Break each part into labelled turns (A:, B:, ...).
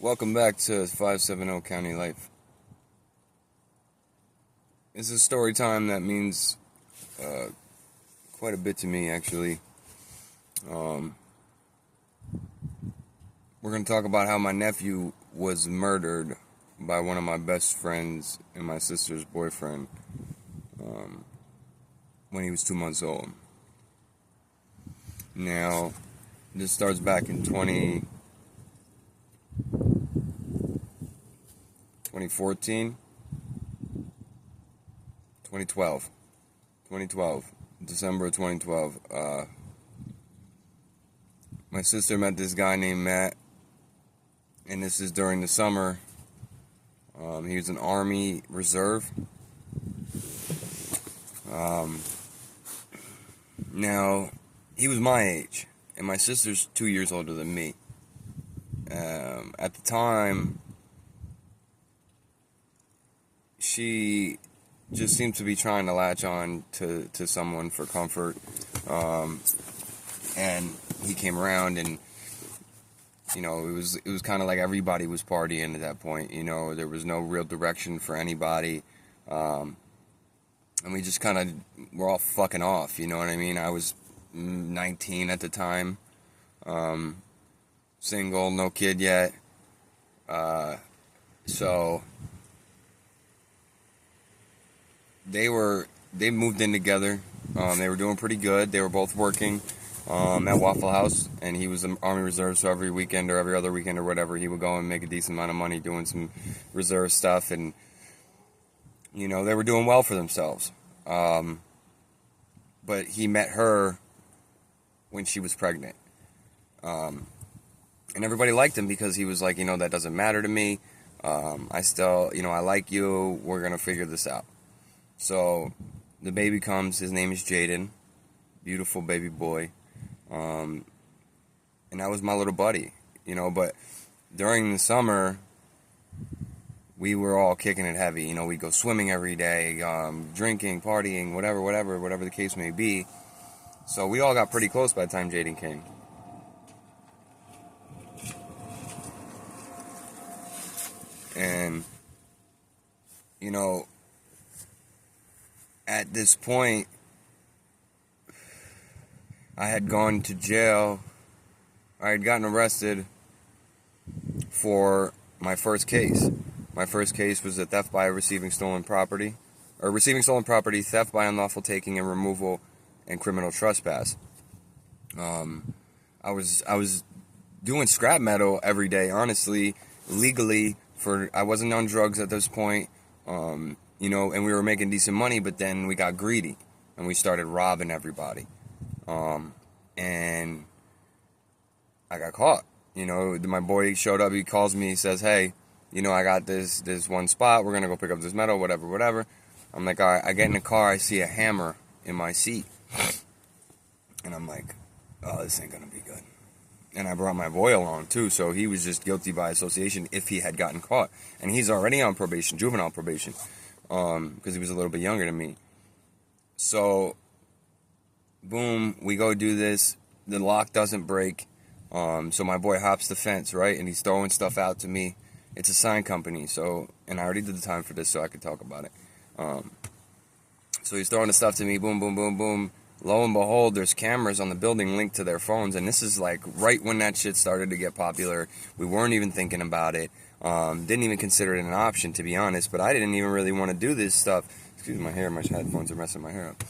A: Welcome back to 570 County Life. This is story time that means quite a bit to me, actually. We're going to talk about how my nephew was murdered by one of my best friends and my sister's boyfriend when he was 2 months old. Now, this starts back in 2014, 2012, December of 2012. My sister met this guy named Matt, and this is during the summer. He was an Army Reserve. Now, he was my age, and my sister's 2 years older than me. At the time, she just seemed to be trying to latch on to someone for comfort. And he came around, and it was kind of like everybody was partying at that point. There was no real direction for anybody. And we just kind of were all fucking off, you know what I mean? I was 19 at the time. Single, no kid yet. So they moved in together. They were doing pretty good. They were both working at Waffle House, and he was an Army Reserve, so every weekend or every other weekend or whatever, he would go and make a decent amount of money doing some reserve stuff, and they were doing well for themselves. But he met her when she was pregnant. And everybody liked him because he was like, that doesn't matter to me. I still, I like you. We're going to figure this out. So the baby comes. His name is Jaden. Beautiful baby boy. And that was my little buddy, but during the summer, we were all kicking it heavy. We'd go swimming every day, drinking, partying, whatever the case may be. So we all got pretty close by the time Jaden came. And, at this point, I had gone to jail. I had gotten arrested for my first case. My first case was a theft by receiving stolen property, theft by unlawful taking and removal, and criminal trespass. I was doing scrap metal every day, honestly, legally. I wasn't on drugs at this point, and we were making decent money. But then we got greedy, and we started robbing everybody, and I got caught. My boy showed up. He calls me. He says, "Hey, I got this one spot. We're gonna go pick up this metal, whatever." I'm like, all right. I get in the car. I see a hammer in my seat, and I'm like, oh, this ain't gonna be good. And I brought my boy along too, so he was just guilty by association if he had gotten caught. And he's already on probation, juvenile probation, because he was a little bit younger than me. So, boom, we go do this. The lock doesn't break. So my boy hops the fence, right? And he's throwing stuff out to me. It's a sign company, and I already did the time for this, so I could talk about it. So he's throwing the stuff to me, boom, boom, boom, boom. Lo and behold, there's cameras on the building linked to their phones, and this is like right when that shit started to get popular. We weren't even thinking about it. Didn't even consider it an option, to be honest, but I didn't even really want to do this stuff. Excuse my hair, my headphones are messing my hair up.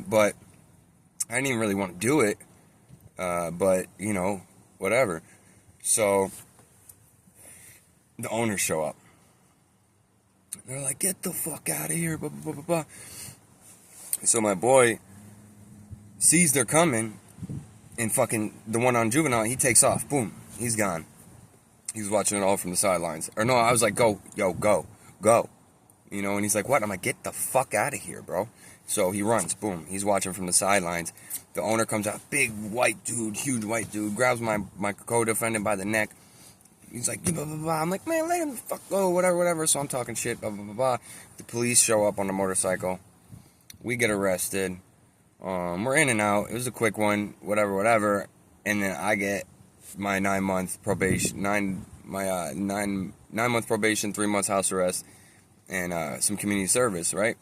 A: But I didn't even really want to do it, but, whatever. So the owners show up. They're like, get the fuck out of here, blah, blah, blah, blah. So my boy sees they're coming, and fucking the one on juvenile, he takes off. Boom, he's gone. He's watching it all from the sidelines. Or no, I was like, go. And he's like, what? I'm like, get the fuck out of here, bro. So he runs. Boom, he's watching from the sidelines. The owner comes out, big white dude, huge white dude, grabs my co-defendant by the neck. He's like, blah, blah, blah. I'm like, man, let him fuck go, whatever. So I'm talking shit, blah, blah, blah, blah. The police show up on the motorcycle. We get arrested. We're in and out. It was a quick one, whatever. And then I get my 9-month probation, my 9 month probation, 3 months house arrest, and some community service, right?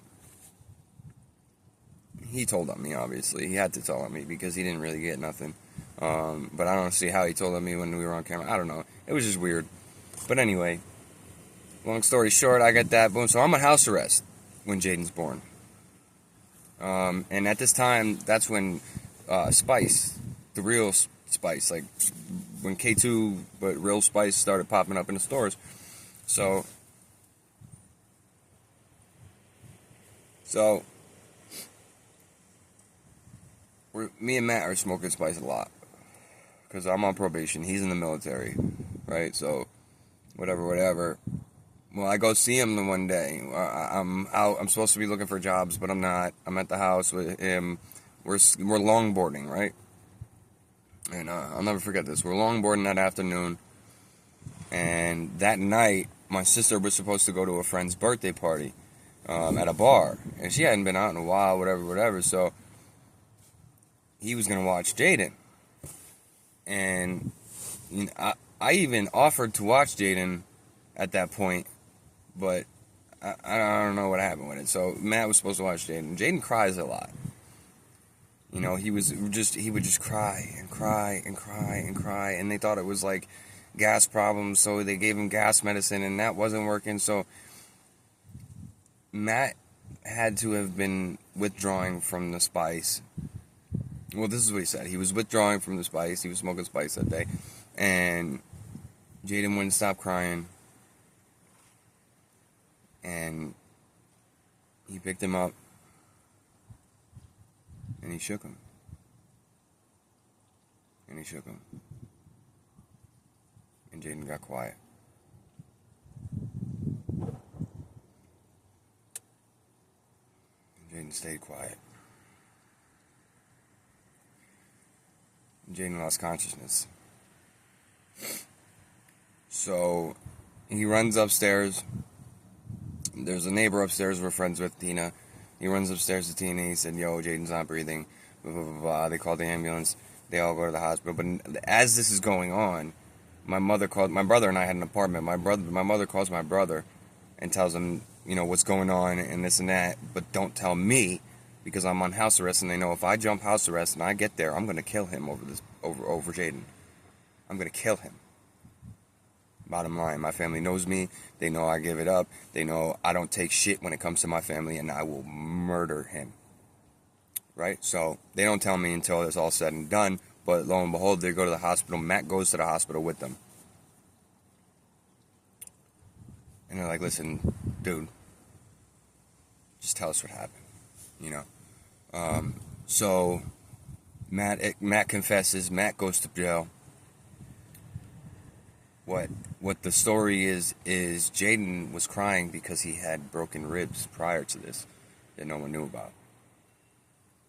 A: He told on me, obviously. He had to tell on me because he didn't really get nothing. But I don't see how he told on me when we were on camera. I don't know. It was just weird. But anyway, long story short, I got that. Boom. So I'm on house arrest when Jaden's born. And at this time, that's when Spice, the real Spice, like when K2, but real Spice started popping up in the stores. So me and Matt are smoking Spice a lot because I'm on probation. He's in the military, right? So whatever. Well, I go see him the one day. I'm out. I'm supposed to be looking for jobs, but I'm not. I'm at the house with him. We're longboarding, right? And I'll never forget this. We're longboarding that afternoon, and that night, my sister was supposed to go to a friend's birthday party at a bar, and she hadn't been out in a while. Whatever. So he was gonna watch Jaden, and you know, I even offered to watch Jaden at that point. But I don't know what happened with it. So Matt was supposed to watch Jaden. Jaden cries a lot. You know, he would just cry and cry and cry and cry. And they thought it was like gas problems, so they gave him gas medicine, and that wasn't working. So Matt had to have been withdrawing from the Spice. Well, this is what he said. He was withdrawing from the Spice. He was smoking Spice that day. And Jaden wouldn't stop crying. And he picked him up, and he shook him. And Jaden got quiet. And Jaden stayed quiet. And Jaden lost consciousness. So he runs upstairs. There's a neighbor upstairs we're friends with, Tina. He runs upstairs to Tina. He said, yo, Jaden's not breathing. Blah, blah, blah, blah. They called the ambulance. They all go to the hospital. But as this is going on, my brother and I had an apartment. My mother calls my brother and tells him, you know, what's going on and this and that. But don't tell me because I'm on house arrest. And they know if I jump house arrest and I get there, I'm going to kill him over Jaden. I'm going to kill him. Bottom line, my family knows me. They know I give it up. They know I don't take shit when it comes to my family, and I will murder him. Right? So they don't tell me until it's all said and done. But lo and behold, they go to the hospital. Matt goes to the hospital with them. And they're like, listen, dude, just tell us what happened. You know? So Matt confesses. Matt goes to jail. What the story is Jaden was crying because he had broken ribs prior to this that no one knew about.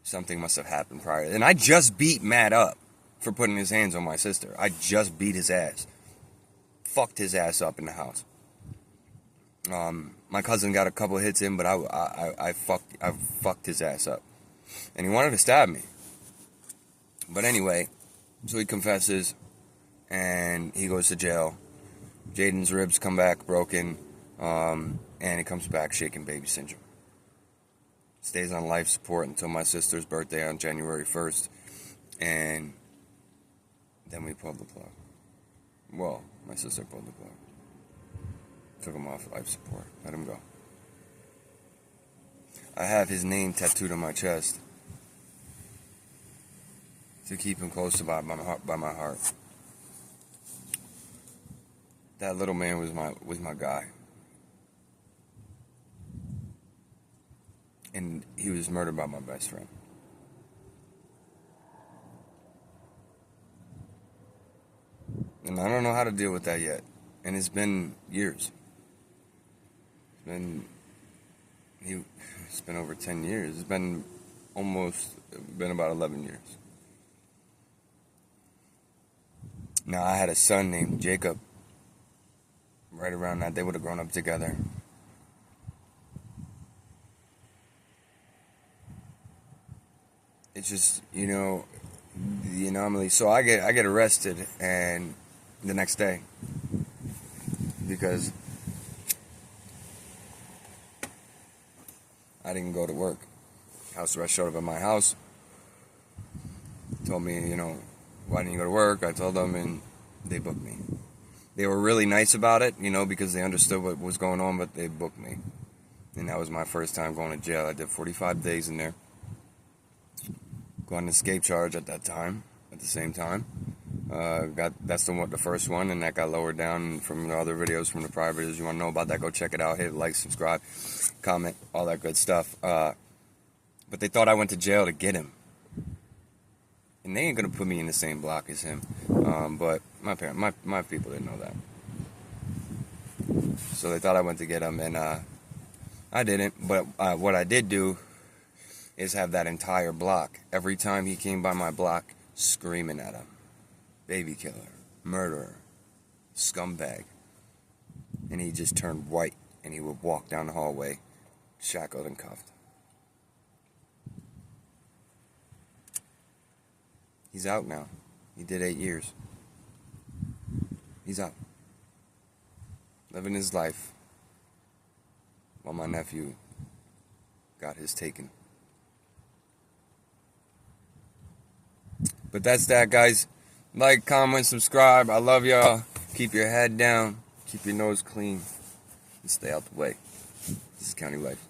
A: Something must have happened prior. And I just beat Matt up for putting his hands on my sister. I just beat his ass. Fucked his ass up in the house. My cousin got a couple hits in, but I fucked his ass up. And he wanted to stab me. But anyway, so he confesses. And he goes to jail. Jaden's ribs come back broken, and he comes back shaken baby syndrome. Stays on life support until my sister's birthday on January 1st, and then we pulled the plug. Well, my sister pulled the plug. Took him off life support. Let him go. I have his name tattooed on my chest to keep him close by my heart. That little man was my guy. And he was murdered by my best friend. And I don't know how to deal with that yet. And it's been years. It's been over 10 years. It's been about 11 years. Now I had a son named Jacob. Right around that, they would have grown up together. It's just, you know, the anomaly. So I get arrested, and the next day, because I didn't go to work. House arrest showed up at my house, told me, why didn't you go to work? I told them, and they booked me. They were really nice about it, because they understood what was going on, but they booked me. And that was my first time going to jail. I did 45 days in there. Got an escape charge at that time, at the same time. That's the first one, and that got lowered down from the other videos, from the prior videos. You want to know about that, go check it out. Hit like, subscribe, comment, all that good stuff. But they thought I went to jail to get him. And they ain't going to put me in the same block as him. But my people didn't know that. So they thought I went to get him, and I didn't. But what I did do is have that entire block, every time he came by my block, screaming at him. Baby killer, murderer, scumbag. And he just turned white, and he would walk down the hallway, shackled and cuffed. He's out now. He did 8 years. He's out. Living his life while my nephew got his taken. But that's that, guys. Like, comment, subscribe. I love y'all. Keep your head down. Keep your nose clean. And stay out the way. This is County Life.